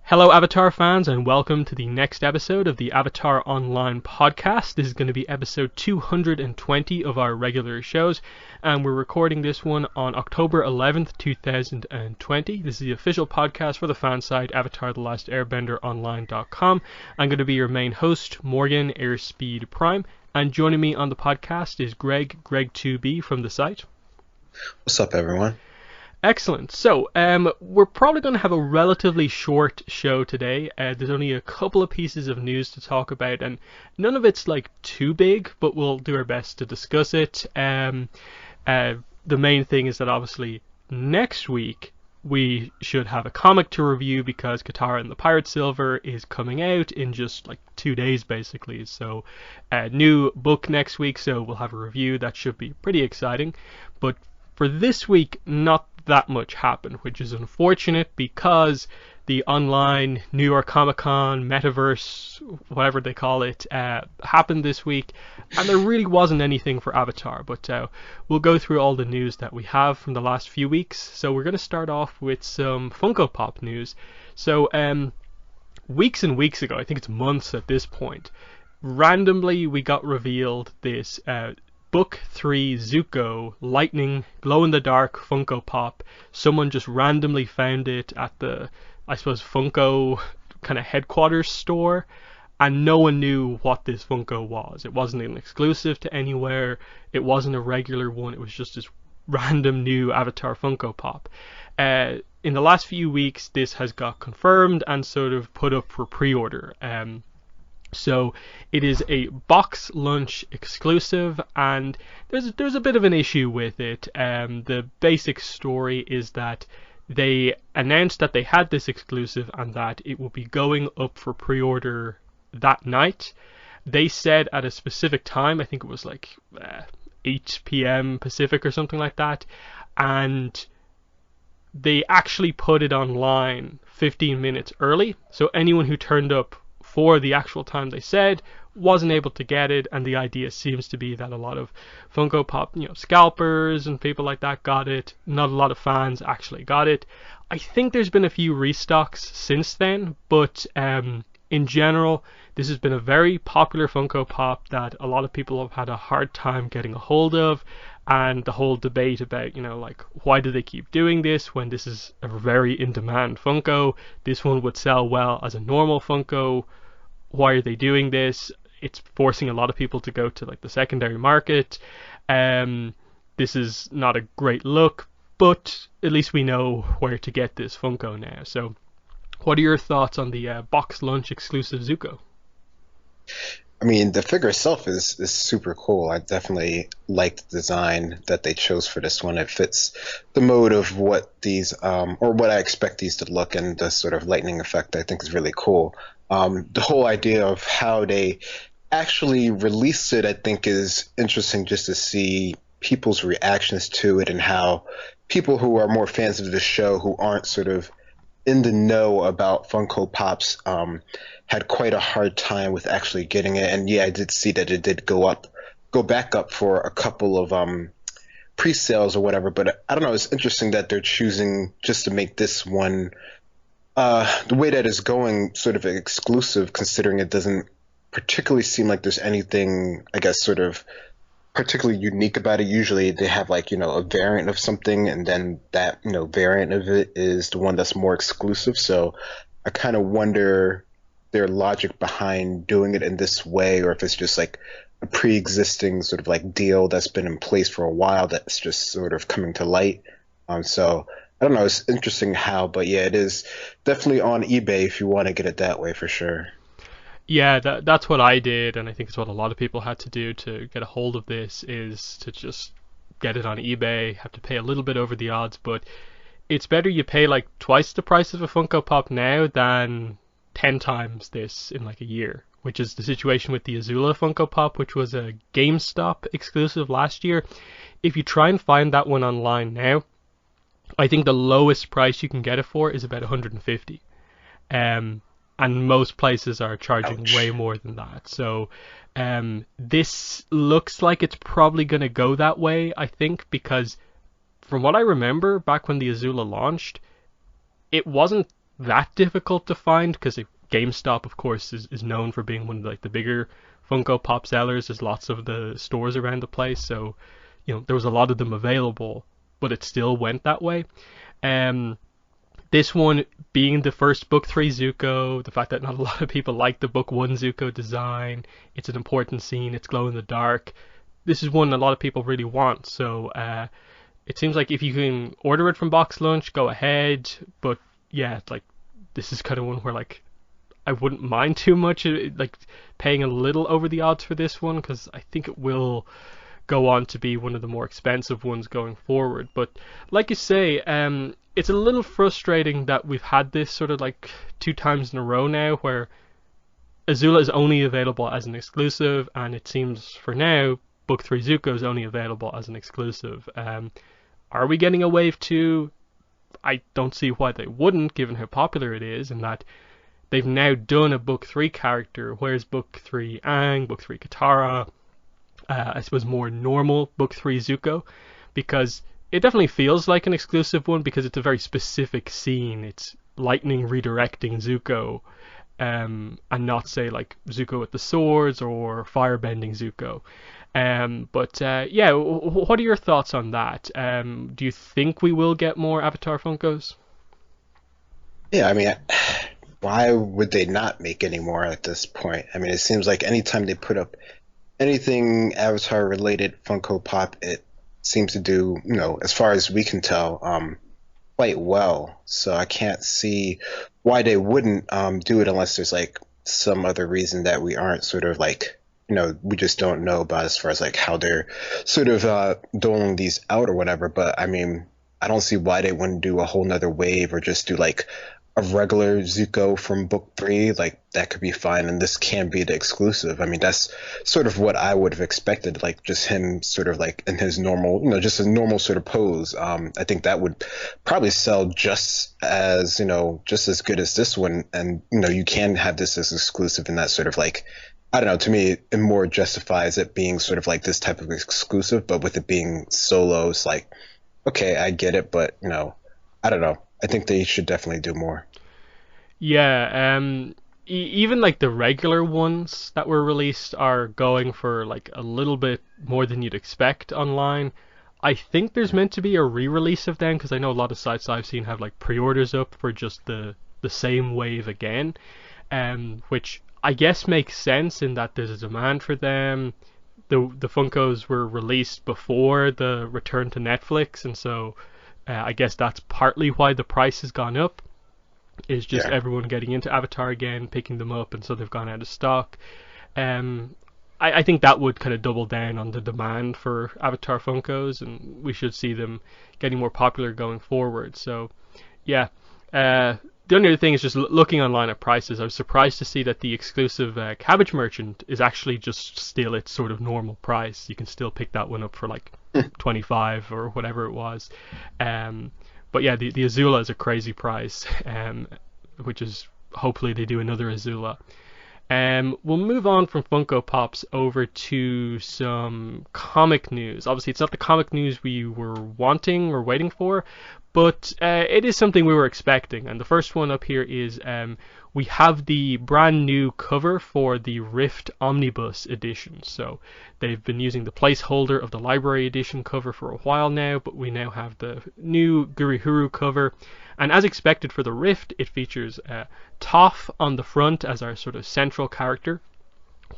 Hello, Avatar fans, and welcome to the next episode of the Avatar Online podcast. This is going to be episode 220 of our regular shows, and we're recording this one on October 11th, 2020. This is the official podcast for the fan site, Avatar The Last Airbender Online.com. I'm going to be your main host, Morgan Airspeed Prime, and joining me on the podcast is Greg2B from the site. What's up, everyone? Excellent. So, we're probably going to have a relatively short show today. There's only a couple of pieces of news to talk about, and none of it's like too big, but we'll do our best to discuss it. The main thing is that obviously next week we should have a comic to review because Katara and the Pirate Silver is coming out in just like 2 days basically. So, new book next week, so we'll have a review. That should be pretty exciting. But for this week, not that much happened, which is unfortunate because the online New York Comic Con, Metaverse, whatever they call it, happened this week, and there really wasn't anything for Avatar. But we'll go through all the news that we have from the last few weeks. So we're going to start off with some Funko Pop news. So weeks and weeks ago, I think it's months at this point, randomly we got revealed this Book 3 Zuko Lightning glow-in-the-dark Funko Pop. Someone just randomly found it at the, I suppose, Funko kind of headquarters store, and no one knew what this Funko was. It wasn't an exclusive to anywhere, it wasn't a regular one, it was just this random new Avatar Funko Pop. In the last few weeks, this has got confirmed and sort of put up for pre-order. So it is a box lunch exclusive, and there's a bit of an issue with it. The basic story is that they announced that they had this exclusive and that it will be going up for pre-order that night. They said at a specific time, I think it was like 8 p.m. Pacific or something like that, and they actually put it online 15 minutes early, so anyone who turned up for the actual time they said wasn't able to get it. And the idea seems to be that a lot of Funko Pop, scalpers and people like that got it. Not a lot of fans actually got it. I think there's been a few restocks since then, but in general, this has been a very popular Funko Pop that a lot of people have had a hard time getting a hold of. And the whole debate about, like, why do they keep doing this when this is a very in-demand Funko? This one would sell well as a normal Funko. Why are they doing this? It's forcing a lot of people to go to, like, the secondary market. This is not a great look, but at least we know where to get this Funko now. So, what are your thoughts on the box lunch exclusive Zuko? I mean, the figure itself is super cool. I definitely like the design that they chose for this one. It fits the mode of what these, or what I expect these to look, and the sort of lightning effect I think is really cool. The whole idea of how they actually released it, I think, is interesting just to see people's reactions to it, and how people who are more fans of the show, who aren't sort of in the know about Funko Pops, had quite a hard time with actually getting it. And yeah, I did see that it did go back up for a couple of pre-sales or whatever. But I don't know, it's interesting that they're choosing just to make this one the way that it's going sort of exclusive, considering it doesn't particularly seem like there's anything, I guess, sort of particularly unique about it. Usually they have, like, a variant of something, and then that variant of it is the one that's more exclusive. So I kind of wonder their logic behind doing it in this way, or if it's just like a pre-existing sort of like deal that's been in place for a while that's just sort of coming to light. So I don't know, it's interesting how, but yeah, it is definitely on eBay if you want to get it that way, for sure. Yeah, that's what I did, and I think it's what a lot of people had to do to get a hold of this, is to just get it on eBay, have to pay a little bit over the odds, but it's better you pay like twice the price of a Funko Pop now than 10 times this in like a year, which is the situation with the Azula Funko Pop, which was a GameStop exclusive last year. If you try and find that one online now, I think the lowest price you can get it for is about 150. And most places are charging way more than that. So this looks like it's probably going to go that way, I think, because from what I remember back when the Azula launched, it wasn't that difficult to find because GameStop, of course, is known for being one of like the bigger Funko Pop sellers. There's lots of the stores around the place, so there was a lot of them available, but it still went that way. Um, this one being the first book 3 Zuko, the fact that not a lot of people like the book 1 Zuko design, it's an important scene, it's glow in the dark. This is one a lot of people really want, so it seems like if you can order it from Box Lunch, go ahead. But yeah, like this is kind of one where like I wouldn't mind too much, like paying a little over the odds for this one, because I think it will go on to be one of the more expensive ones going forward. But like you say, it's a little frustrating that we've had this sort of like 2 times in a row now where Azula is only available as an exclusive, and it seems for now Book 3 Zuko is only available as an exclusive. Are we getting a wave 2? I don't see why they wouldn't, given how popular it is, and that they've now done a Book 3 character, whereas Book 3 Aang, Book 3 Katara, I suppose more normal Book 3 Zuko, because it definitely feels like an exclusive one because it's a very specific scene. It's lightning redirecting Zuko, and not say like Zuko with the swords or firebending Zuko. But yeah, what are your thoughts on that? Do you think we will get more Avatar Funkos? Yeah, I mean, why would they not make any more at this point? I mean, it seems like anytime they put up anything Avatar related Funko Pop, it seems to do, as far as we can tell, quite well. So I can't see why they wouldn't do it unless there's like some other reason that we aren't sort of like, we just don't know about as far as like how they're sort of doling these out or whatever. But I mean, I don't see why they wouldn't do a whole nother wave or just do like a regular Zuko from book 3. Like that could be fine, and this can be the exclusive. I mean, that's sort of what I would have expected, like just him sort of like in his normal, just a normal sort of pose. I think that would probably sell just as good as this one, and you can have this as exclusive in that sort of like, I don't know, to me it more justifies it being sort of like this type of exclusive, but with it being solo, it's like, okay, I get it, but I don't know. I think they should definitely do more. Yeah, even like the regular ones that were released are going for like a little bit more than you'd expect online. I think there's meant to be a re-release of them because I know a lot of sites I've seen have like pre-orders up for just the same wave again, which I guess makes sense in that there's a demand for them. The Funkos were released before the return to Netflix, and so I guess that's partly why the price has gone up. Is just everyone getting into Avatar again, picking them up, and so they've gone out of stock. I think that would kind of double down on the demand for Avatar Funkos, and we should see them getting more popular going forward. So, yeah. The only other thing is just looking online at prices. I was surprised to see that the exclusive Cabbage Merchant is actually just still its sort of normal price. You can still pick that one up for like 25 or whatever it was. But yeah, the Azula is a crazy price, which is hopefully they do another Azula. We'll move on from Funko Pops over to some comic news. Obviously, it's not the comic news we were wanting or waiting for, but it is something we were expecting. And the first one up here is we have the brand new cover for the Rift Omnibus edition. So they've been using the placeholder of the Library Edition cover for a while now, but we now have the new Gurihuru cover. And as expected for the Rift, it features Toph on the front as our sort of central character.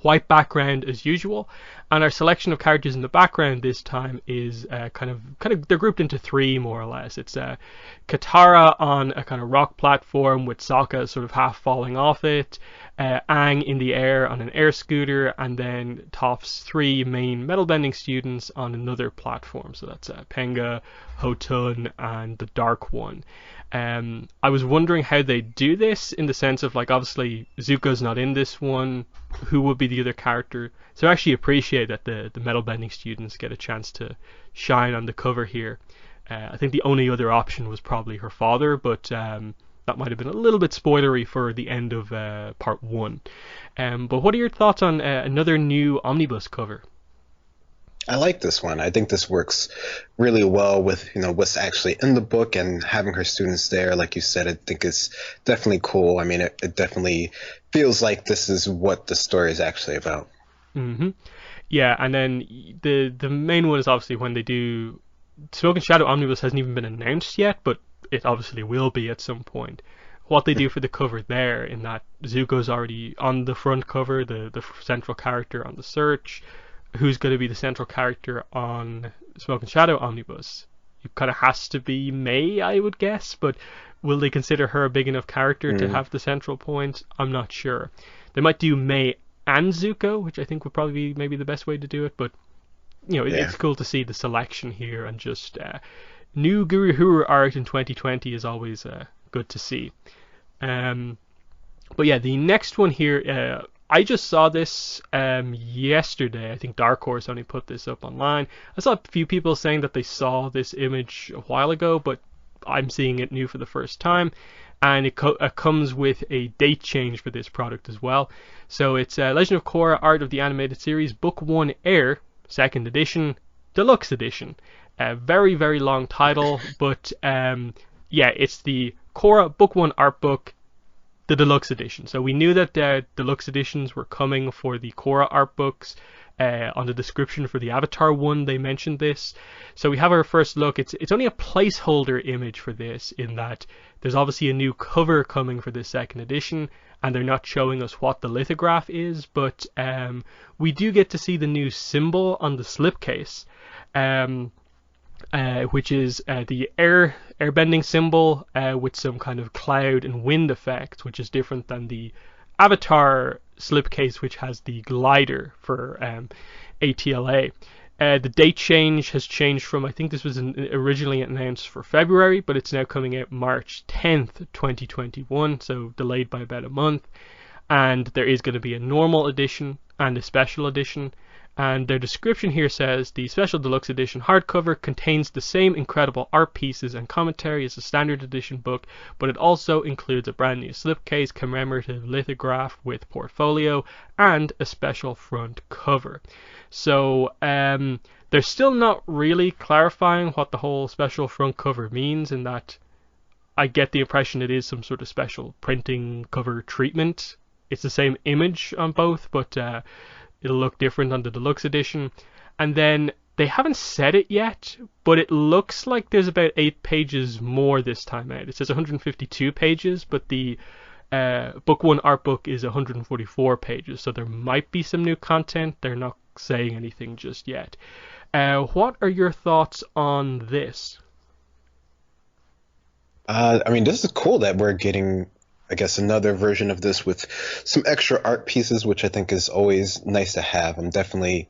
White background as usual, and our selection of characters in the background this time is kind of they're grouped into 3 more or less. It's Katara on a kind of rock platform with Sokka sort of half falling off it, Aang in the air on an air scooter, and then Toph's 3 main metal bending students on another platform. So that's Penga, Hotun, and the Dark One. I was wondering how they do this in the sense of like obviously Zuko's not in this one. Who would be the other character? So I actually appreciate that the metal bending students get a chance to shine on the cover here. I think the only other option was probably her father, but that might have been a little bit spoilery for the end of part 1. But what are your thoughts on another new omnibus cover? I like this one. I think this works really well with, what's actually in the book, and having her students there, like you said, I think is definitely cool. I mean, it definitely feels like this is what the story is actually about. Hmm. Yeah, and then the main one is obviously when they do Smoke and Shadow Omnibus hasn't even been announced yet, but it obviously will be at some point. What they do for the cover there, in that Zuko's already on the front cover, the central character on the search. Who's going to be the central character on Smoke and Shadow Omnibus? It kind of has to be May, I would guess, but will they consider her a big enough character to have the central point? I'm not sure. They might do May and Zuko, which I think would probably be maybe the best way to do it, but Yeah. it's cool to see the selection here, and just new Guru Huru art in 2020 is always good to see. Um, but yeah, the next one here, I just saw this yesterday. I think Dark Horse only put this up online. I saw a few people saying that they saw this image a while ago, but I'm seeing it new for the first time. And it comes with a date change for this product as well. So it's Legend of Korra Art of the Animated Series, Book 1 Air, 2nd edition, Deluxe edition. Very, very long title, but yeah, it's the Korra Book 1 art book, the deluxe edition. So we knew that deluxe editions were coming for the Korra art books. On the description for the Avatar one, they mentioned this. So we have our first look. It's only a placeholder image for this, in that there's obviously a new cover coming for this second edition, and they're not showing us what the lithograph is, but we do get to see the new symbol on the slipcase. Which is the airbending symbol with some kind of cloud and wind effect, which is different than the Avatar slipcase, which has the glider for ATLA. The date change has changed from, I think this was originally announced for February, but it's now coming out March 10th, 2021, so delayed by about a month. And there is going to be a normal edition and a special edition. And their description here says the special deluxe edition hardcover contains the same incredible art pieces and commentary as the standard edition book, but it also includes a brand new slipcase, commemorative lithograph with portfolio, and a special front cover. So they're still not really clarifying what the whole special front cover means, in that I get the impression it is some sort of special printing cover treatment. It's the same image on both, but it'll look different on the deluxe edition. And then they haven't said it yet, but it looks like there's about 8 pages more this time out. It says 152 pages, but the book 1 art book is 144 pages, so there might be some new content. They're not saying anything just yet. What are your thoughts on this? I mean, this is cool that we're getting, I guess, another version of this with some extra art pieces, which I think is always nice to have. I'm definitely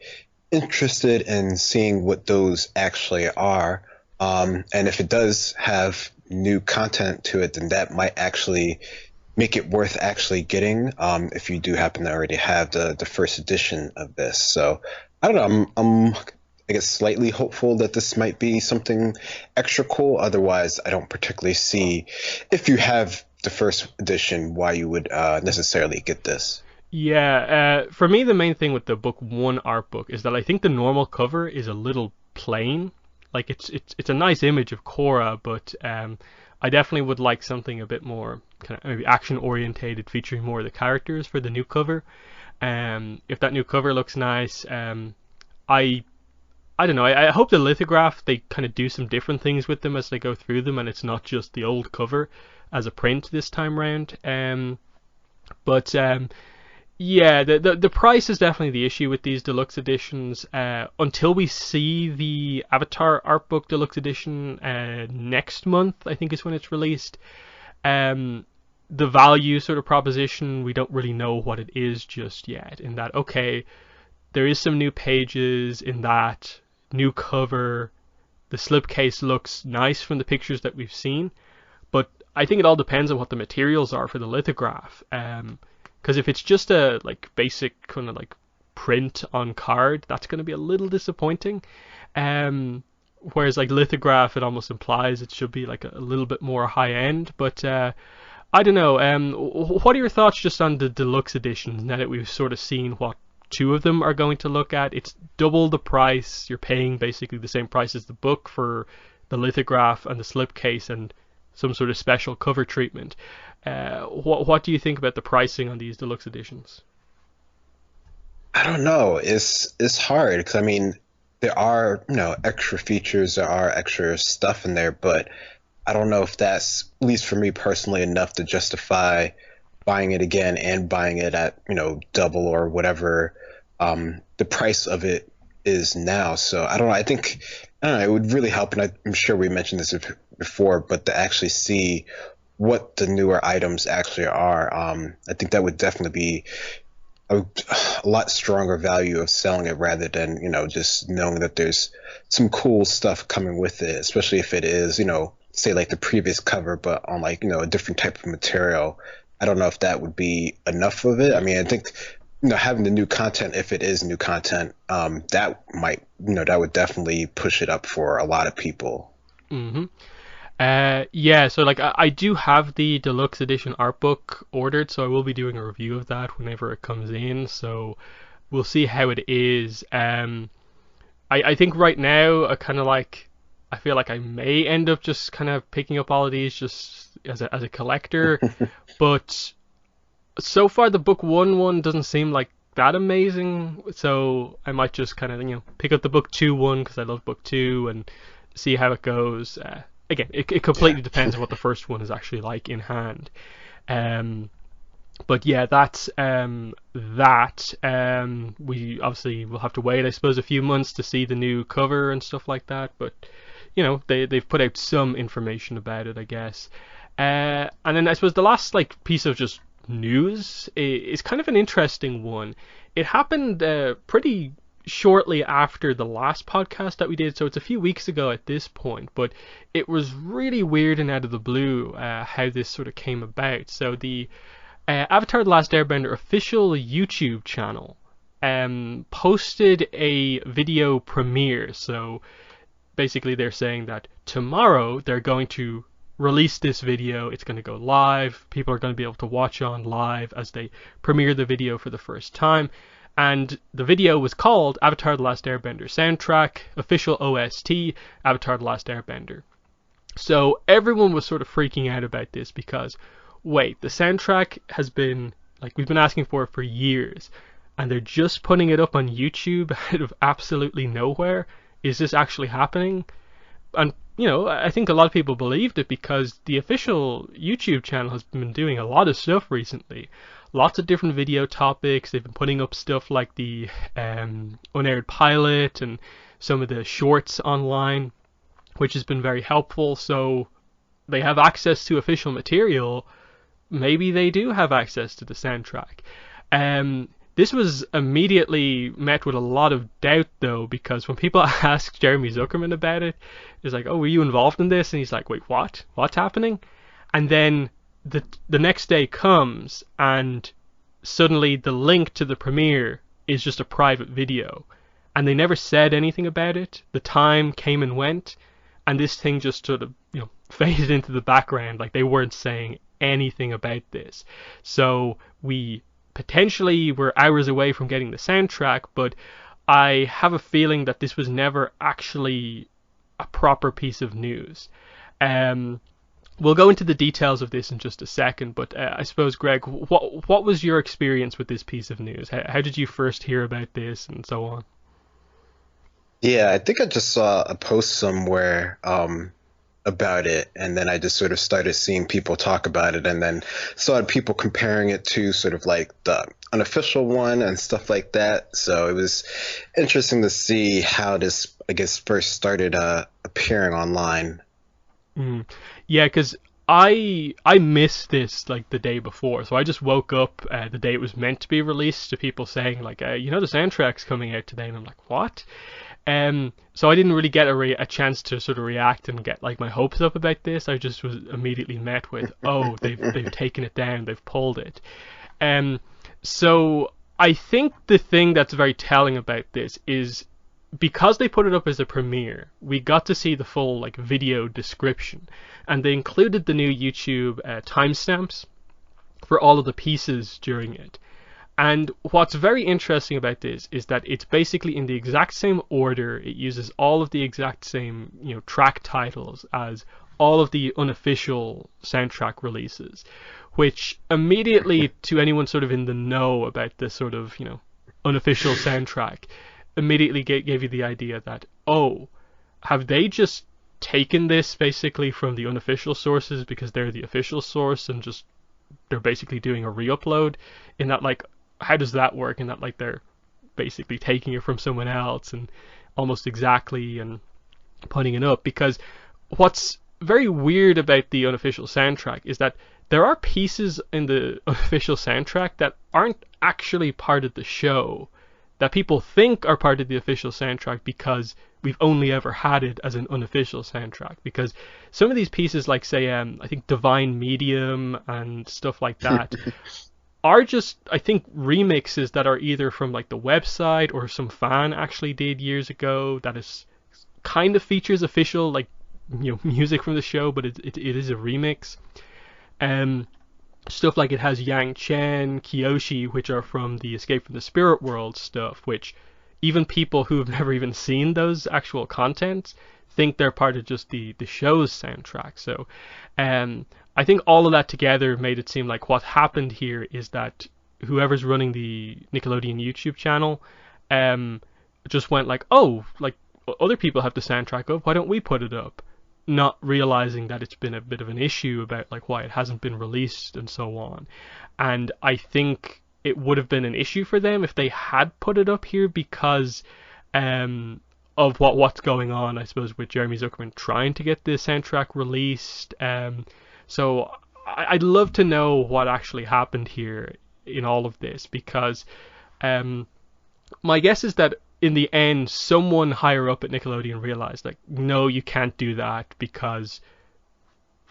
interested in seeing what those actually are. And if it does have new content to it, then that might actually make it worth actually getting, if you do happen to already have the first edition of this. So I don't know. I'm I guess slightly hopeful that this might be something extra cool. Otherwise, I don't particularly see, if you have the first edition, why you would necessarily get this. Yeah, for me, the main thing with the book 1 art book is that I think the normal cover is a little plain. Like it's a nice image of Korra, but I definitely would like something a bit more kind of maybe action orientated, featuring more of the characters for the new cover. If that new cover looks nice, I don't know. I hope the lithograph, they kind of do some different things with them as they go through them, and it's not just the old cover as a print this time round. But yeah, the price is definitely the issue with these deluxe editions. Until we see the Avatar art book deluxe edition next month, I think is when it's released. The value sort of proposition, we don't really know what it is just yet. In that, okay, there is some new pages in that new cover. The slipcase looks nice from the pictures that we've seen, but I think it all depends on what the materials are for the lithograph. Because if it's just a like basic kind of like print on card, that's going to be a little disappointing. Whereas like lithograph, it almost implies it should be like a little bit more high end. But I don't know. What are your thoughts just on the deluxe editions now that we've sort of seen what two of them are going to look at. It's double the price. You're paying basically the same price as the book for the lithograph and the slipcase and some sort of special cover treatment. What do you think about the pricing on these deluxe editions? I don't know. It's hard because I mean there are extra features, there are extra stuff in there, but I don't know if that's, at least for me personally, enough to justify buying it again and buying it at double or whatever the price of it is now. So I don't know. I don't know. It would really help, and I'm sure we mentioned this before, but to actually see what the newer items actually are, I think that would definitely be a, a lot stronger value of selling it rather than just knowing that there's some cool stuff coming with it, especially if it is say like the previous cover but on like a different type of material. I don't know if that would be enough of it. I mean, I think having the new content, if it is new content, that might that would definitely push it up for a lot of people. Mm-hmm. Yeah, so like I do have the deluxe edition art book ordered, so I will be doing a review of that whenever it comes in. So we'll see how it is. I think right now I feel like I may end up just kind of picking up all of these just as a collector, but so far the book one doesn't seem like that amazing, so I might just kind of pick up the book two one because I love book two and see how it goes. Again, it completely depends on what the first one is actually like in hand. But yeah, that's that. We obviously will have to wait, I suppose, a few months to see the new cover and stuff like that. But they've put out some information about it, I guess. And then I suppose the last piece of just news is kind of an interesting one. It happened pretty shortly after the last podcast that we did, so it's a few weeks ago at this point, but it was really weird and out of the blue how this sort of came about. So the Avatar: The Last Airbender official YouTube channel posted a video premiere. So basically they're saying that tomorrow they're going to release this video. It's going to go live. People are going to be able to watch on live as they premiere the video for the first time. And the video was called Avatar: The Last Airbender Soundtrack, Official OST, Avatar: The Last Airbender. So everyone was sort of freaking out about this because, wait, the soundtrack has been, we've been asking for it for years, and they're just putting it up on YouTube out of absolutely nowhere. Is this actually happening? And, I think a lot of people believed it because the official YouTube channel has been doing a lot of stuff recently. Lots of different video topics. They've been putting up stuff like the unaired pilot and some of the shorts online, which has been very helpful. So they have access to official material. Maybe they do have access to the soundtrack. This was immediately met with a lot of doubt, though, because when people asked Jeremy Zuckerman about it, it's like, oh, were you involved in this? And he's like, wait, what? What's happening? And then the next day comes, and suddenly the link to the premiere is just a private video. And they never said anything about it. The time came and went, and this thing just sort of, faded into the background. Like, they weren't saying anything about this. So we potentially were hours away from getting the soundtrack, but I have a feeling that this was never actually a proper piece of news. We'll go into the details of this in just a second, but I suppose, Greg, what was your experience with this piece of news? How did you first hear about this and so on? Yeah, I think I just saw a post somewhere about it, and then I just sort of started seeing people talk about it, and then saw people comparing it to sort of like the unofficial one and stuff like that. So it was interesting to see how this, I guess, first started appearing online. Yeah, because I missed this the day before, so I just woke up the day it was meant to be released to people saying the soundtrack's coming out today, and I'm like, what? So I didn't really get a chance to sort of react and get my hopes up about this. I just was immediately met with, oh, they've taken it down, they've pulled it. So I think the thing that's very telling about this is because they put it up as a premiere, we got to see the full video description, and they included the new YouTube timestamps for all of the pieces during it. And what's very interesting about this is that it's basically in the exact same order. It uses all of the exact same, track titles as all of the unofficial soundtrack releases, which immediately, to anyone sort of in the know about this sort of, unofficial soundtrack, immediately gave you the idea that, oh, have they just taken this basically from the unofficial sources because they're the official source and just they're basically doing a re-upload? In that, like, how does that work? In that, like, they're basically taking it from someone else and almost exactly and putting it up? Because what's very weird about the unofficial soundtrack is that there are pieces in the official soundtrack that aren't actually part of the show, that people think are part of the official soundtrack because we've only ever had it as an unofficial soundtrack. Because some of these pieces, like, say, I think Divine Medium and stuff like that, are just, I think, remixes that are either from, like, the website or some fan actually did years ago that is kind of features official, like, music from the show, but it is a remix. Stuff like it has Yang Chen, Kyoshi, which are from the Escape from the Spirit World stuff, which even people who have never even seen those actual contents think they're part of just the show's soundtrack. So I think all of that together made it seem like what happened here is that whoever's running the Nickelodeon YouTube channel just went like, oh, like, other people have the soundtrack up, why don't we put it up? Not realizing that it's been a bit of an issue about, like, why it hasn't been released and so on. And I think it would have been an issue for them if they had put it up here because of what's going on, I suppose, with Jeremy Zuckerman trying to get the soundtrack released. So I'd love to know what actually happened here in all of this, because my guess is that in the end, someone higher up at Nickelodeon realized, like, no, you can't do that because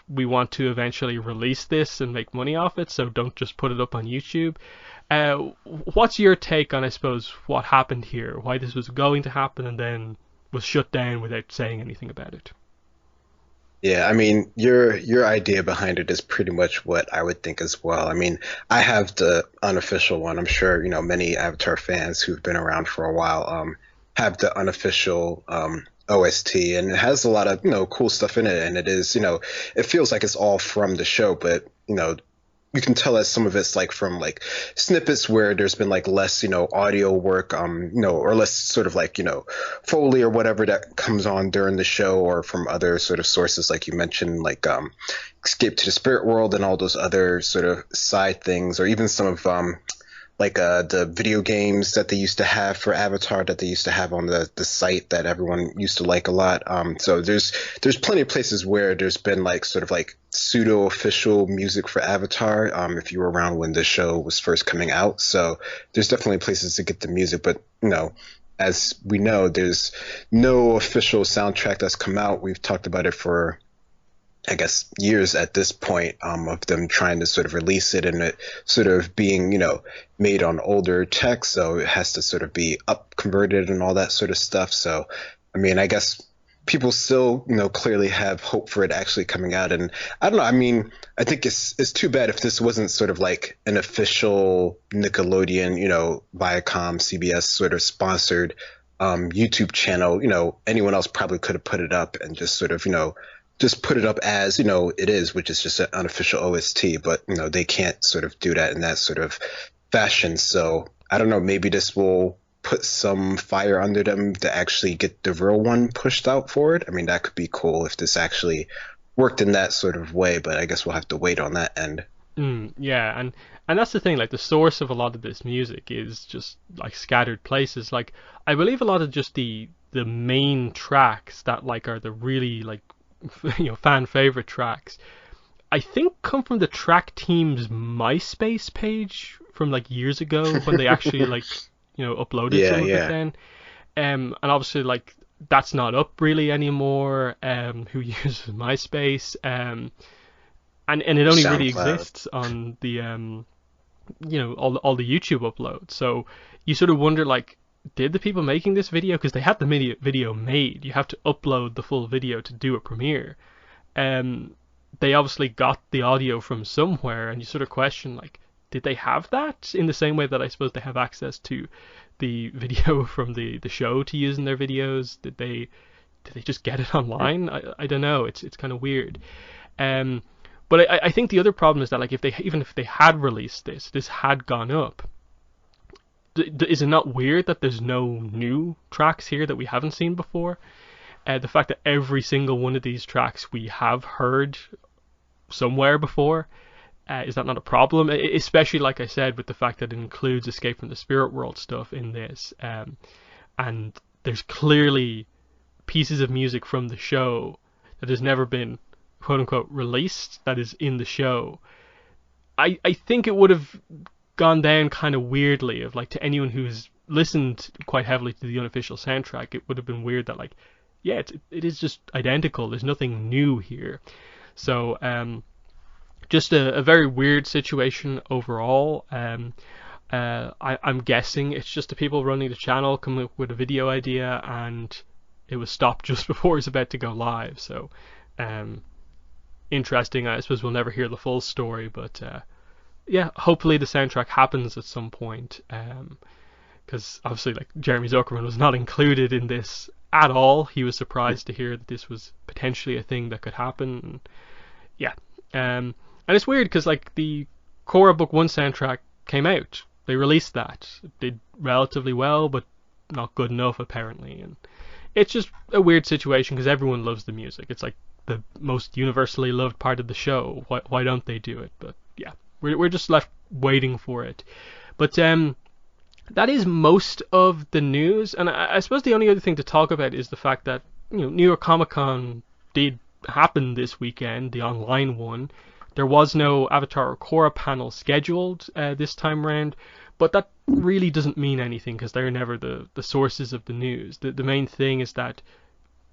we want to eventually release this and make money off it, so don't just put it up on YouTube. What's your take on, I suppose, what happened here? Why this was going to happen and then was shut down without saying anything about it? Yeah, I mean, your idea behind it is pretty much what I would think as well. I mean, I have the unofficial one. I'm sure, many Avatar fans who've been around for a while have the unofficial OST, and it has a lot of, cool stuff in it, and it is, it feels like it's all from the show, but, you can tell that some of it's like from like snippets where there's been like less, audio work, or less sort of like, Foley or whatever that comes on during the show, or from other sort of sources, like you mentioned, like Escape to the Spirit World and all those other sort of side things, or even some of the video games that they used to have for Avatar that they used to have on the site that everyone used to like a lot. So there's plenty of places where there's been like sort of like pseudo official music for Avatar, if you were around when the show was first coming out. So there's definitely places to get the music, but as we know, there's no official soundtrack that's come out. We've talked about it for, I guess, years at this point, of them trying to sort of release it, and it sort of being, made on older tech, so it has to sort of be up converted and all that sort of stuff. So, I mean, I guess people still, clearly have hope for it actually coming out. And I don't know, I mean, I think it's too bad if this wasn't sort of like an official Nickelodeon, Viacom, CBS sort of sponsored YouTube channel. Anyone else probably could have put it up and just sort of, just put it up as, it is, which is just an unofficial OST, but, they can't sort of do that in that sort of fashion. So I don't know, maybe this will put some fire under them to actually get the real one pushed out forward. I mean, that could be cool if this actually worked in that sort of way, but I guess we'll have to wait on that end. Yeah, and that's the thing, like, the source of a lot of this music is just like scattered places. Like, I believe a lot of just the main tracks that like are the really like fan favorite tracks, I think come from the track team's MySpace page from like years ago when they actually like uploaded some of it then. And obviously like that's not up really anymore. Who uses MySpace? And it only really exists on the all the YouTube uploads. So you sort of wonder, like, did the people making this video, because they had the video made, you have to upload the full video to do a premiere, they obviously got the audio from somewhere, and you sort of question, like, did they have that in the same way that I suppose they have access to the video from the show to use in their videos? Did they just get it online? I don't know. It's kind of weird. Um, but I think the other problem is that like even if they had released this had gone up. Is it not weird that there's no new tracks here that we haven't seen before? The fact that every single one of these tracks we have heard somewhere before, is that not a problem? Especially, like I said, with the fact that it includes Escape from the Spirit World stuff in this, and there's clearly pieces of music from the show that has never been quote unquote released that is in the show. I think it would have gone down kind of weirdly of like to anyone who's listened quite heavily to the unofficial soundtrack. It would have been weird that like, yeah, it is just identical. There's nothing new here. So just a very weird situation overall. I'm guessing it's just the people running the channel coming up with a video idea and it was stopped just before it's about to go live. So interesting. I suppose we'll never hear the full story, but yeah, hopefully the soundtrack happens at some point, because obviously like Jeremy Zuckerman was not included in this at all. He was surprised to hear that this was potentially a thing that could happen. And yeah, and it's weird because like the Korra Book 1 soundtrack came out, they released that, it did relatively well but not good enough apparently, and it's just a weird situation because everyone loves the music. It's like the most universally loved part of the show. Why don't they do it? But yeah, we're just left waiting for it. But that is most of the news, and I suppose the only other thing to talk about is the fact that, you know, New York Comic Con did happen this weekend, the online one. There was no Avatar or Korra panel scheduled this time round, but that really doesn't mean anything because they're never the sources of the news. The main thing is that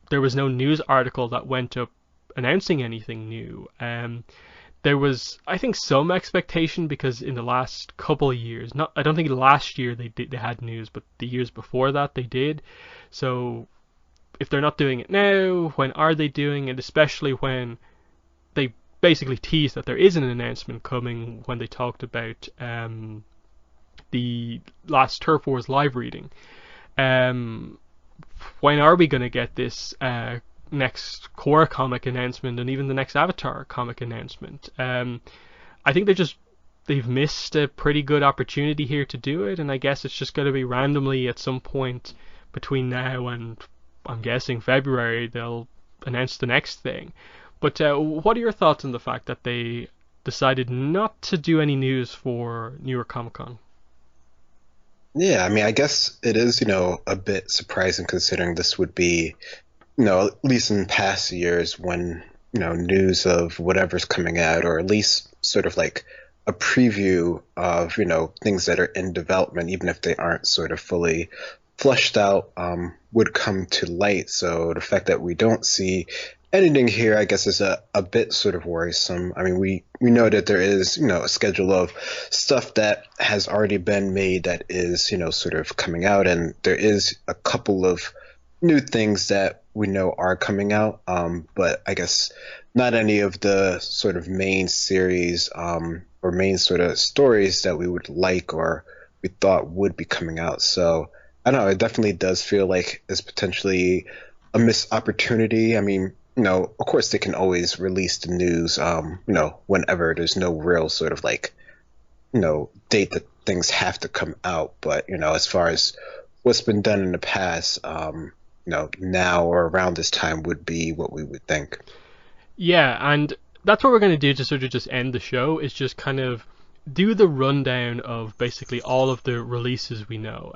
there was no news article that went up announcing anything new. There was, I think, some expectation because in the last couple of years, I don't think last year they had news, but the years before that they did. So if they're not doing it now, when are they doing it? Especially when they basically teased that there is an announcement coming when they talked about the last Turf Wars live reading. When are we going to get this next Korra comic announcement and even the next Avatar comic announcement? I think they've missed a pretty good opportunity here to do it, and I guess it's just going to be randomly at some point between now and, I'm guessing, February they'll announce the next thing. But what are your thoughts on the fact that they decided not to do any news for New York Comic Con? Yeah, I mean, I guess it is, a bit surprising considering this would be, at least in past years when, news of whatever's coming out, or at least sort of like a preview of, things that are in development, even if they aren't sort of fully flushed out, would come to light. So the fact that we don't see anything here, I guess, is a bit sort of worrisome. I mean, we know that there is, a schedule of stuff that has already been made that is, sort of coming out, and there is a couple of new things that we know are coming out, but I guess not any of the sort of main series or main sort of stories that we would like or we thought would be coming out. So I don't know, it definitely does feel like it's potentially a missed opportunity. I mean, of course they can always release the news, whenever. There's no real sort of like, date that things have to come out. But, as far as what's been done in the past, now or around this time would be what we would think. Yeah, and that's what we're going to do to sort of just end the show, is just kind of do the rundown of basically all of the releases we know.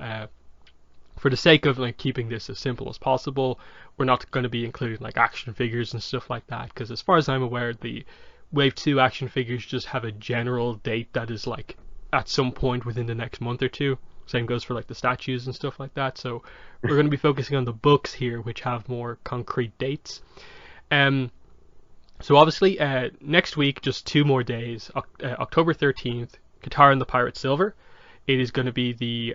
For the sake of like keeping this as simple as possible, we're not going to be including like action figures and stuff like that, because as far as I'm aware, the Wave 2 action figures just have a general date that is like at some point within the next month or two. Same goes for like the statues and stuff like that. So we're going to be focusing on the books here, which have more concrete dates. So obviously next week, just 2 more days, October 13th, Katara and the Pirate Silver. It is going to be the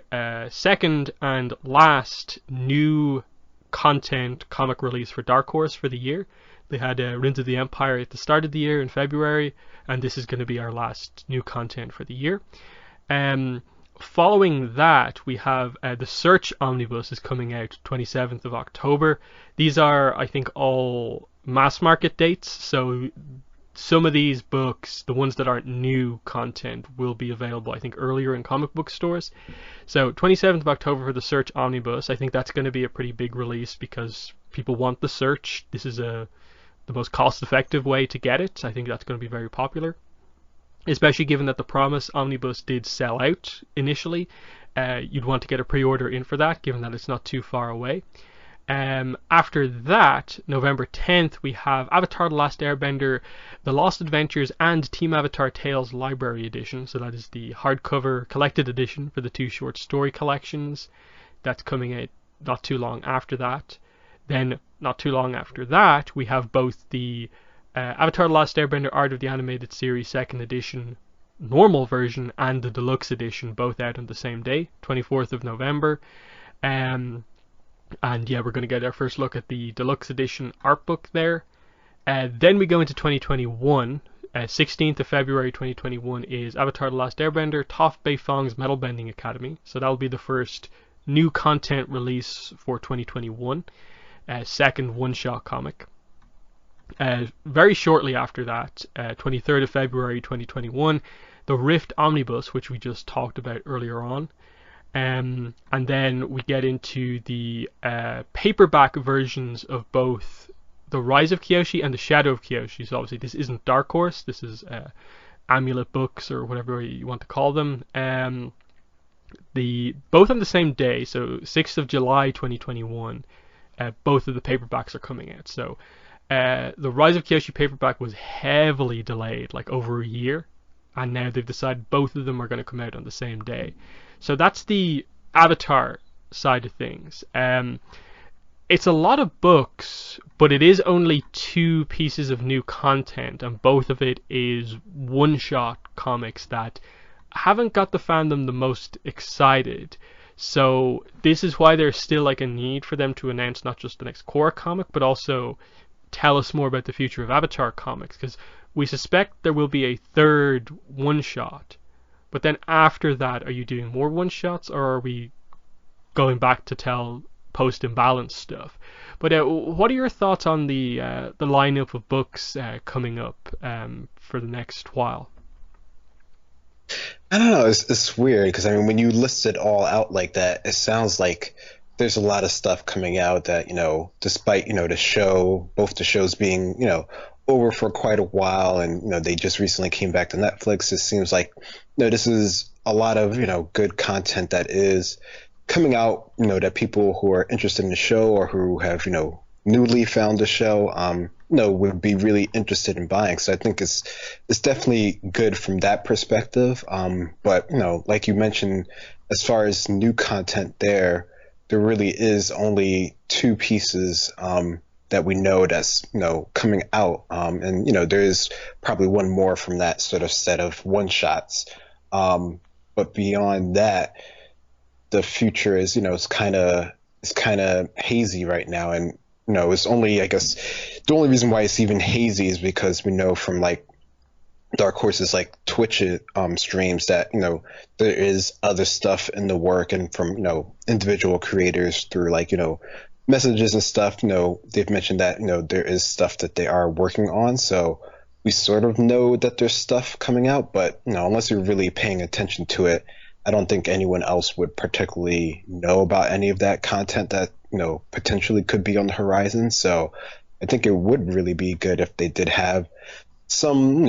second and last new content comic release for Dark Horse for the year. They had Rings of the Empire at the start of the year in February, and this is going to be our last new content for the year. Um, Following that, we have the Search Omnibus is coming out 27th of October. These are, I think, all mass market dates, so some of these books, the ones that aren't new content, will be available, I think, earlier in comic book stores. So 27th of October for the Search Omnibus. I think that's going to be a pretty big release because people want the Search. This is the most cost-effective way to get it. I think that's going to be very popular, especially given that the Promise Omnibus did sell out initially. You'd want to get a pre-order in for that, given that it's not too far away. After that, November 10th, we have Avatar: The Last Airbender, The Lost Adventures, and Team Avatar Tales Library Edition. So that is the hardcover collected edition for the two short story collections. That's coming out not too long after that. Then, not too long after that, we have both the Avatar: The Last Airbender Art of the Animated Series 2nd edition normal version and the deluxe edition, both out on the same day, 24th of November. And yeah, we're going to get our first look at the deluxe edition art book there. Then we go into 2021. 16th of February 2021 is Avatar: The Last Airbender, Toph Beifong's Metal Bending Academy. So that'll be the first new content release for 2021. Second one-shot comic. Very shortly after that, 23rd of February 2021, the Rift Omnibus, which we just talked about earlier on. And then we get into the paperback versions of both The Rise of Kyoshi and The Shadow of Kyoshi. So obviously this isn't Dark Horse, this is Amulet Books or whatever you want to call them. Both on the same day, so 6th of July 2021, both of the paperbacks are coming out. So the Rise of Kyoshi paperback was heavily delayed, like over a year, and now they've decided both of them are going to come out on the same day. So that's the Avatar side of things. It's a lot of books, but it is only 2 pieces of new content, and both of it is one-shot comics that haven't got the fandom the most excited. So this is why there's still like a need for them to announce not just the next Korra comic, but also tell us more about the future of Avatar comics, because we suspect there will be a third one-shot. But then after that, are you doing more one-shots, or are we going back to tell post-imbalance stuff? But what are your thoughts on the lineup of books coming up for the next while? I don't know. It's weird because I mean, when you list it all out like that, it sounds like there's a lot of stuff coming out that, despite, the show, both the shows being, over for quite a while, and, they just recently came back to Netflix. It seems like, this is a lot of, good content that is coming out, that people who are interested in the show or who have, newly found the show, would be really interested in buying. So I think it's definitely good from that perspective. But, like you mentioned, as far as new content there really is only 2 pieces that we know that's coming out, and there is probably one more from that sort of set of one shots, but beyond that, the future is it's kind of hazy right now, and it's only, I guess, the only reason why it's even hazy is because we know from like Dark Horse's like Twitch streams that there is other stuff in the work, and from individual creators through like messages and stuff, they've mentioned that there is stuff that they are working on. So we sort of know that there's stuff coming out, but unless you're really paying attention to it, I don't think anyone else would particularly know about any of that content that potentially could be on the horizon. So I think it would really be good if they did have some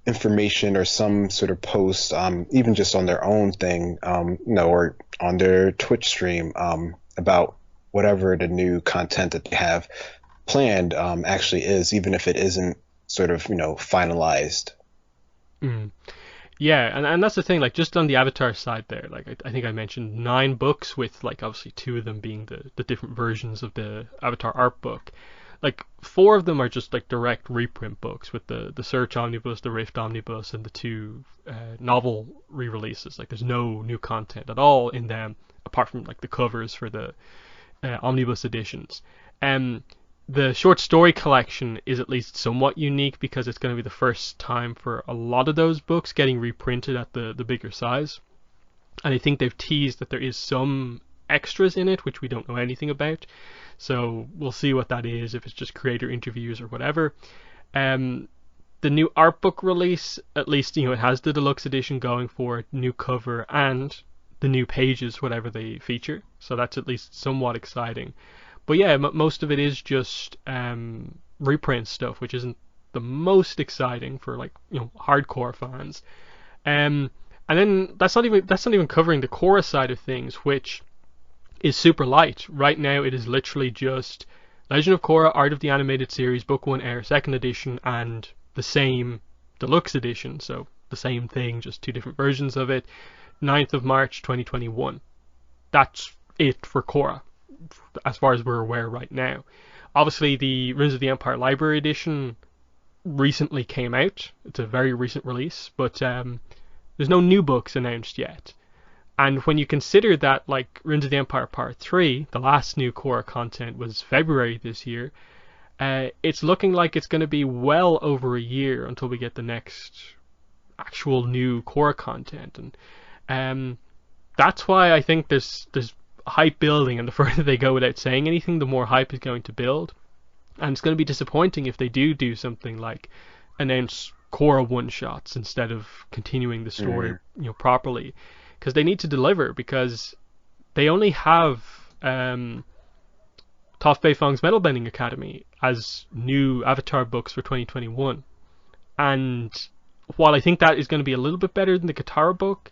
information or some sort of post, even just on their own thing, or on their Twitch stream, about whatever the new content that they have planned actually is, even if it isn't sort of finalized. Yeah, and that's the thing, like just on the Avatar side there, like I think I mentioned 9 books, with like obviously 2 of them being the different versions of the Avatar art book. Like 4 of them are just like direct reprint books, with the Search Omnibus, the Rift Omnibus, and the 2 novel re-releases. Like there's no new content at all in them, apart from like the covers for the omnibus editions. The short story collection is at least somewhat unique because it's going to be the first time for a lot of those books getting reprinted at the bigger size. And I think they've teased that there is some extras in it, which we don't know anything about. So we'll see what that is, if it's just creator interviews or whatever. The new art book release, at least, it has the deluxe edition going for it, new cover, and the new pages, whatever they feature. So that's at least somewhat exciting. But yeah, most of it is just reprint stuff, which isn't the most exciting for hardcore fans. And then that's not even covering the Korra side of things, which is super light. Right now, it is literally just Legend of Korra: Art of the Animated Series, Book 1 Air, Second Edition, and the same deluxe edition. So the same thing, just two different versions of it. 9th of March 2021. That's it for Korra, as far as we're aware right now. Obviously, the Ruins of the Empire Library Edition recently came out. It's a very recent release, but there's no new books announced yet. And when you consider that, like, Ruins of the Empire Part 3, the last new Korra content, was February this year, it's looking like it's going to be well over a year until we get the next actual new Korra content. And that's why I think there's hype building, and the further they go without saying anything, the more hype is going to build. And it's going to be disappointing if they do something like announce Korra one-shots instead of continuing the story properly, because they need to deliver, because they only have Toph Beifong's Metalbending Academy as new Avatar books for 2021. And while I think that is going to be a little bit better than the Katara book,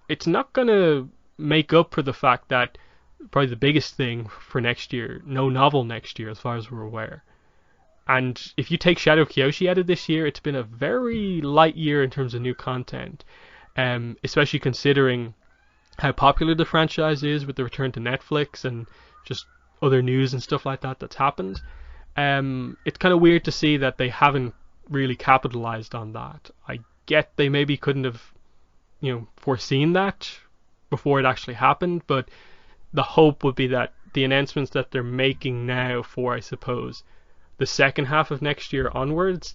it's not going to make up for the fact that probably the biggest thing for next year, no novel next year as far as we're aware. And if you take Shadow Kyoshi out of this year, it's been a very light year in terms of new content, especially considering how popular the franchise is with the return to Netflix and just other news and stuff like that that's happened. It's kind of weird to see that they haven't really capitalized on that. I get they maybe couldn't have foreseen that before it actually happened, but the hope would be that the announcements that they're making now for, I suppose, the second half of next year onwards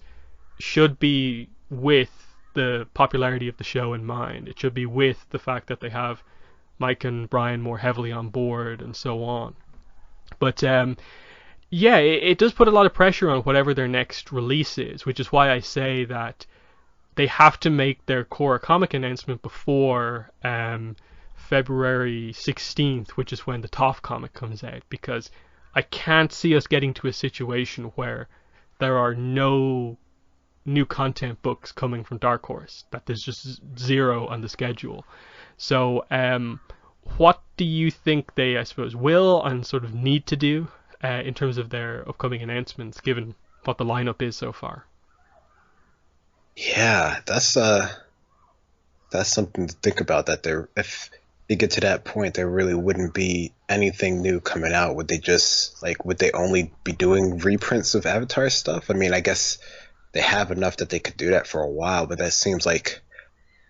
should be with the popularity of the show in mind. It should be with the fact that they have Mike and Brian more heavily on board and so on. But yeah, it does put a lot of pressure on whatever their next release is, which is why I say that they have to make their Korra comic announcement before February 16th, which is when the Toph comic comes out, because I can't see us getting to a situation where there are no new content books coming from Dark Horse, that there's just zero on the schedule. So what do you think they, I suppose, will and sort of need to do in terms of their upcoming announcements, given what the lineup is so far? Yeah, that's something to think about. That if they get to that point, there really wouldn't be anything new coming out. Would they only be doing reprints of Avatar stuff? I mean, I guess they have enough that they could do that for a while, but that seems like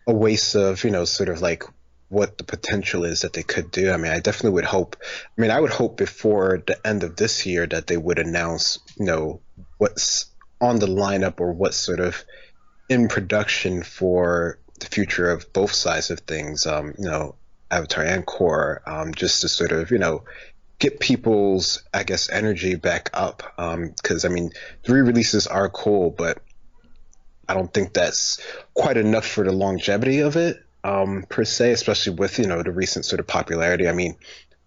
a waste of, sort of like what the potential is that they could do. I mean, I definitely would hope. I mean, I would hope before the end of this year that they would announce, what's on the lineup or what's sort of in production for the future of both sides of things, Avatar and Korra, just to sort of, get people's, I guess, energy back up. Because, I mean, the re-releases are cool, but I don't think that's quite enough for the longevity of it, per se, especially with, the recent sort of popularity. I mean,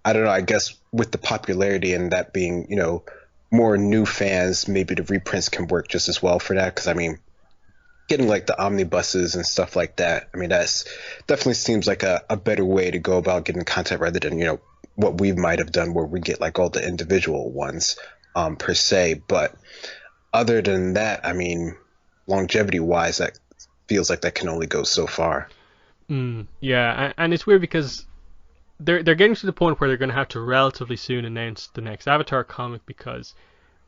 I don't know, I guess with the popularity and that being, more new fans, maybe the reprints can work just as well for that. Because, I mean, getting like the omnibuses and stuff like that, I mean, that's definitely seems like a better way to go about getting content rather than, what we might have done where we get like all the individual ones, per se. But other than that, I mean, longevity wise, that feels like that can only go so far. Yeah, and it's weird because they're getting to the point where they're going to have to relatively soon announce the next Avatar comic, because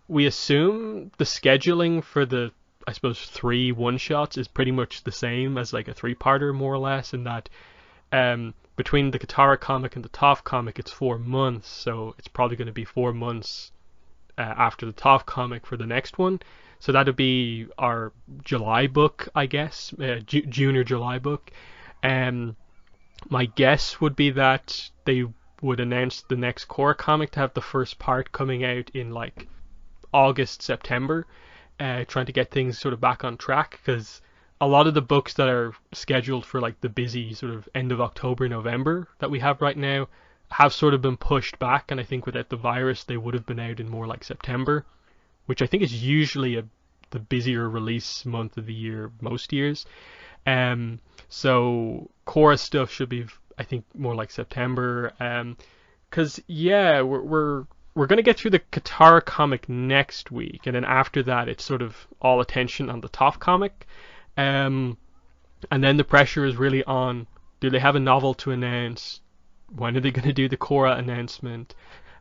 we assume the scheduling for the, I suppose, 3 one-shots is pretty much the same as like a 3-parter, more or less, in that between the Katara comic and the Toph comic, it's 4 months, so it's probably going to be 4 months after the Toph comic for the next one. So that'd be our July book, I guess, June or July book. Um, my guess would be that they would announce the next Korra comic to have the first part coming out in like August, September, trying to get things sort of back on track, because a lot of the books that are scheduled for like the busy sort of end of October, November that we have right now have sort of been pushed back, and I think without the virus they would have been out in more like September, which I think is usually the busier release month of the year most years. So Korra stuff should be, I think, more like September. Because yeah, we're gonna get through the Katara comic next week, and then after that, it's sort of all attention on the Toph comic. And then the pressure is really on: do they have a novel to announce? When are they going to do the Korra announcement?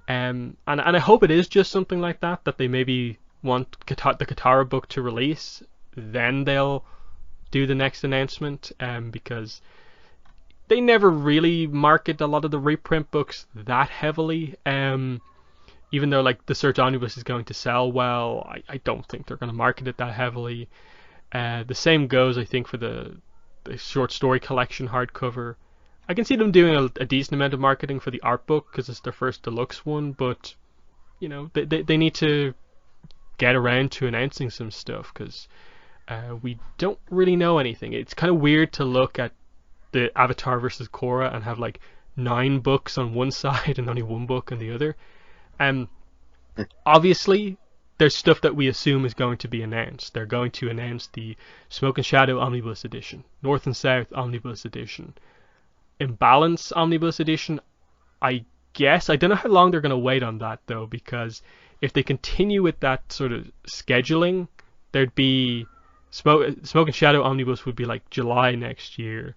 And I hope it is just something like that, that they maybe want the Katara book to release, then they'll do the next announcement. Because they never really market a lot of the reprint books that heavily. Even though like the Search Omnibus is going to sell well, I don't think they're going to market it that heavily. The same goes, I think, for the short story collection hardcover. I can see them doing a decent amount of marketing for the art book because it's their first deluxe one, but you know, they need to get around to announcing some stuff, because we don't really know anything. It's kind of weird to look at the Avatar versus Korra and have like 9 books on one side and only 1 book on the other. Obviously, there's stuff that we assume is going to be announced. They're going to announce the Smoke and Shadow Omnibus Edition, North and South Omnibus Edition, Imbalance Omnibus Edition. I guess I don't know how long they're going to wait on that though, because if they continue with that sort of scheduling, there'd be Smoke and Shadow Omnibus would be like July next year.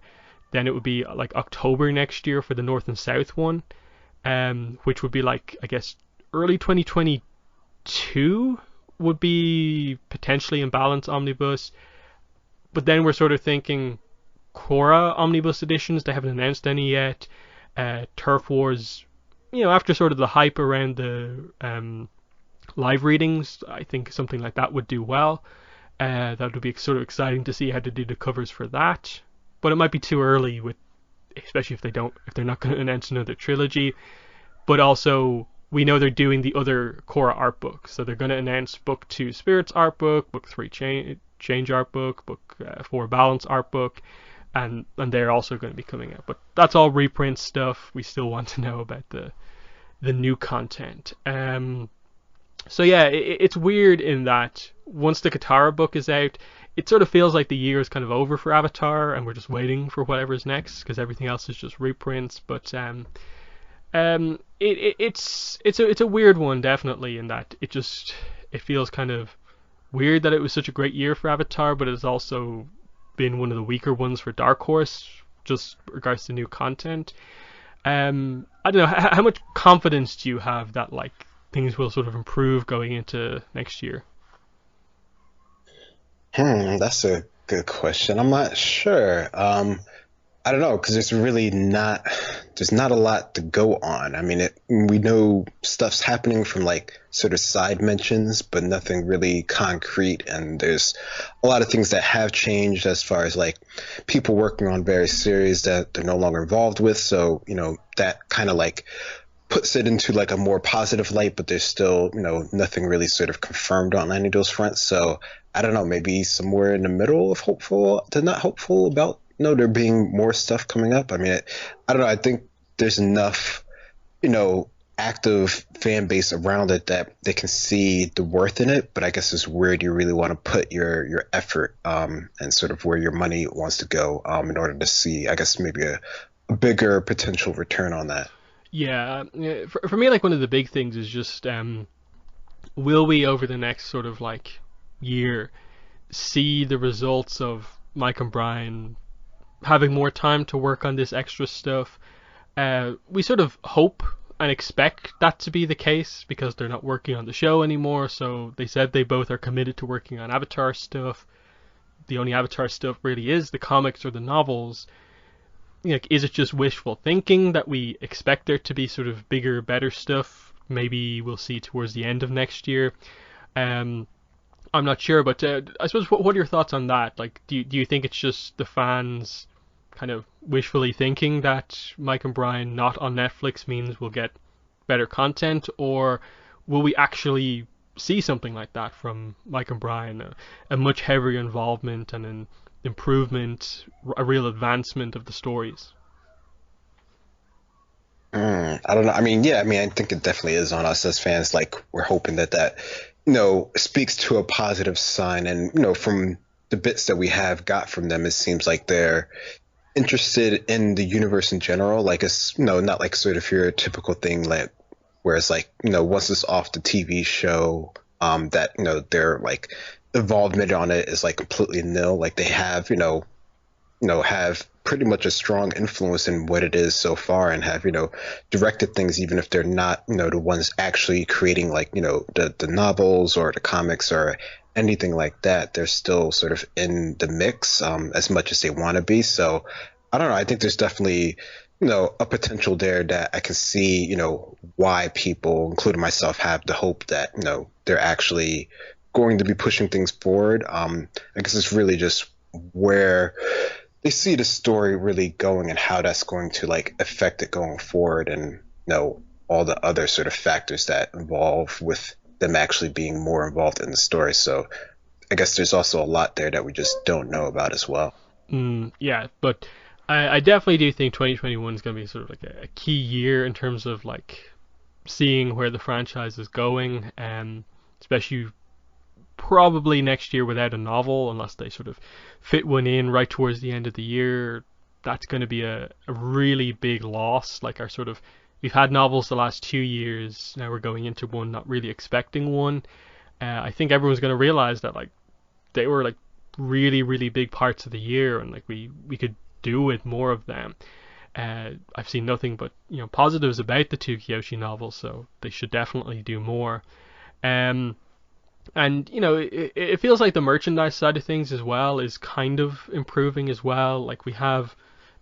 Then it would be like October next year for the North and South one, which would be like, I guess, early 2022 would be potentially Imbalance Omnibus. But then we're sort of thinking Korra Omnibus editions, they haven't announced any yet. Turf Wars, you know, after sort of the hype around the live readings, I think something like that would do well. That would be sort of exciting to see how to do the covers for that. But it might be too early, with especially if they're not going to announce another trilogy. But also, we know they're doing the other Korra art book, so they're going to announce book 2 Spirits art book, book 3 Change art book, book 4 Balance art book, and they're also going to be coming out. But that's all reprint stuff. We still want to know about the new content. So yeah, it's weird in that once the Katara book is out, it sort of feels like the year is kind of over for Avatar, and we're just waiting for whatever's next, because everything else is just reprints. But it's a weird one, definitely, in that it feels kind of weird that it was such a great year for Avatar, but it's also been one of the weaker ones for Dark Horse, just regards to new content. I don't know, how much confidence do you have that like things will sort of improve going into next year? That's a good question. I'm not sure. I don't know, because there's not a lot to go on. I mean, we know stuff's happening from like sort of side mentions, but nothing really concrete. And there's a lot of things that have changed as far as like people working on various series that they're no longer involved with. So, you know, that kind of like puts it into like a more positive light, but there's still, you know, nothing really sort of confirmed on any of those fronts. So I don't know, maybe somewhere in the middle of hopeful to not hopeful about, you know, there being more stuff coming up. I mean, I don't know. I think there's enough, you know, active fan base around it that they can see the worth in it. But I guess it's where do you really want to put your effort, and sort of where your money wants to go, in order to see, I guess, maybe a bigger potential return on that. Yeah, for me, like one of the big things is just will we over the next sort of like year see the results of Mike and Brian having more time to work on this extra stuff? We sort of hope and expect that to be the case, because they're not working on the show anymore. So they said they both are committed to working on Avatar stuff. The only Avatar stuff really is the comics or the novels. Like, is it just wishful thinking that we expect there to be sort of bigger, better stuff maybe we'll see towards the end of next year. Um, I'm not sure, but I suppose what are your thoughts on that? Like, do you think it's just the fans kind of wishfully thinking that Mike and Brian not on Netflix means we'll get better content, or will we actually see something like that from Mike and Brian, a much heavier involvement and an improvement, a real advancement of the stories? I don't know. I mean, yeah, I mean, I think it definitely is on us as fans. Like, we're hoping that speaks to a positive sign. And, from the bits that we have got from them, it seems like they're interested in the universe in general. Like, it's, not like sort of your typical thing, like, where it's like, once it's off the TV show, that, their, like, involvement on it is, like, completely nil. Like, they have, have pretty much a strong influence in what it is so far, and have, directed things, even if they're not, the ones actually creating, like, the novels or the comics or anything like that. They're still sort of in the mix, as much as they want to be. So I don't know. I think there's definitely, a potential there that I can see, why people, including myself, have the hope that, they're actually going to be pushing things forward. I guess it's really just where they see the story really going and how that's going to, like, affect it going forward, and all the other sort of factors that involve with them actually being more involved in the story. So I guess there's also a lot there that we just don't know about as well. Yeah, but I definitely do think 2021 is going to be sort of like a key year in terms of like seeing where the franchise is going, and especially probably next year without a novel, unless they sort of fit one in right towards the end of the year. That's going to be a really big loss. Like our sort of, we've had novels the last 2 years. Now we're going into one not really expecting one. I think everyone's going to realize that like they were like really really big parts of the year, and like we could do with more of them. I've seen nothing but positives about the two Kyoshi novels, so they should definitely do more. Um, and it feels like the merchandise side of things as well is kind of improving as well. Like we have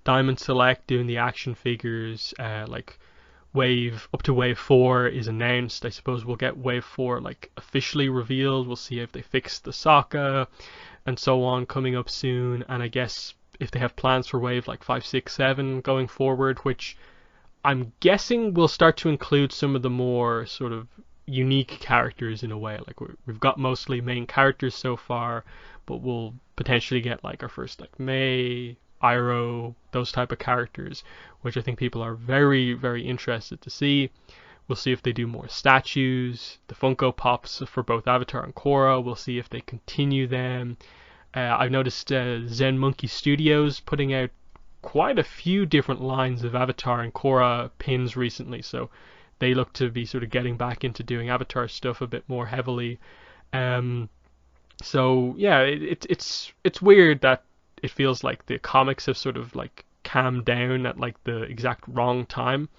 Diamond Select doing the action figures. Like wave up to wave 4 is announced. I suppose we'll get wave 4 like officially revealed. We'll see if they fix the Sokka and so on coming up soon. And I guess if they have plans for wave like 5, 6, 7 going forward, which I'm guessing will start to include some of the more sort of unique characters in a way. Like we've got mostly main characters so far, but we'll potentially get like our first like Mei, Iroh, those type of characters, which I think people are very, very interested to see. We'll see if they do more statues, the Funko Pops for both Avatar and Korra. We'll see if they continue them. I've noticed Zen Monkey Studios putting out quite a few different lines of Avatar and Korra pins recently, so they look to be sort of getting back into doing Avatar stuff a bit more heavily. So yeah, it's weird that it feels like the comics have sort of like calmed down at like the exact wrong time,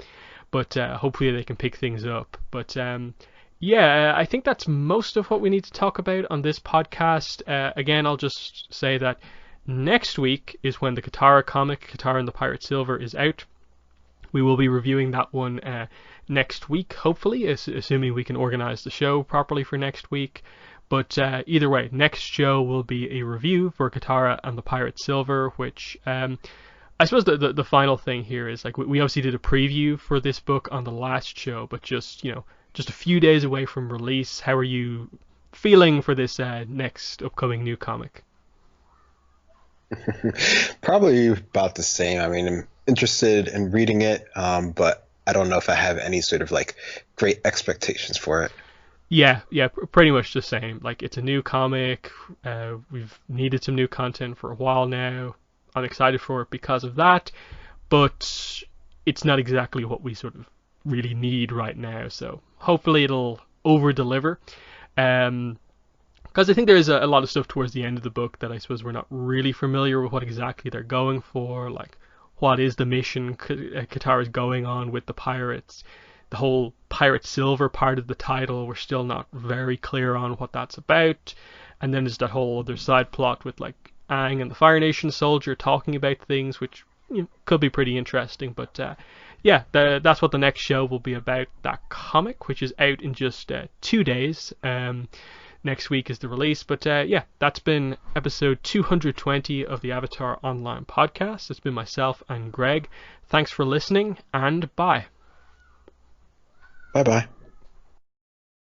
but hopefully they can pick things up. But yeah, I think that's most of what we need to talk about on this podcast. Again, I'll just say that next week is when the Katara comic, Katara and the Pirate Silver, is out. We will be reviewing that one next week, hopefully, assuming we can organize the show properly for next week. But either way, next show will be a review for Katara and the Pirate Silver, which I suppose the final thing here is like we obviously did a preview for this book on the last show, but just just a few days away from release. How are you feeling for this next upcoming new comic? Probably about the same. I mean, I'm interested in reading it, but I don't know if I have any sort of like great expectations for it. Yeah, pretty much the same. Like it's a new comic. We've needed some new content for a while now. I'm excited for it because of that, but it's not exactly what we sort of really need right now. So hopefully it'll over deliver. Because I think there's a lot of stuff towards the end of the book that I suppose we're not really familiar with what exactly they're going for. Like what is the mission Katara's going on with the pirates? The whole Pirate Silver part of the title, we're still not very clear on what that's about. And then there's that whole other side plot with like Aang and the Fire Nation soldier talking about things, which could be pretty interesting. But yeah, that's what the next show will be about. That comic, which is out in just 2 days. Next week is the release. But yeah, that's been episode 220 of the Avatar Online podcast. It's been myself and Greg. Thanks for listening, and bye. Bye bye.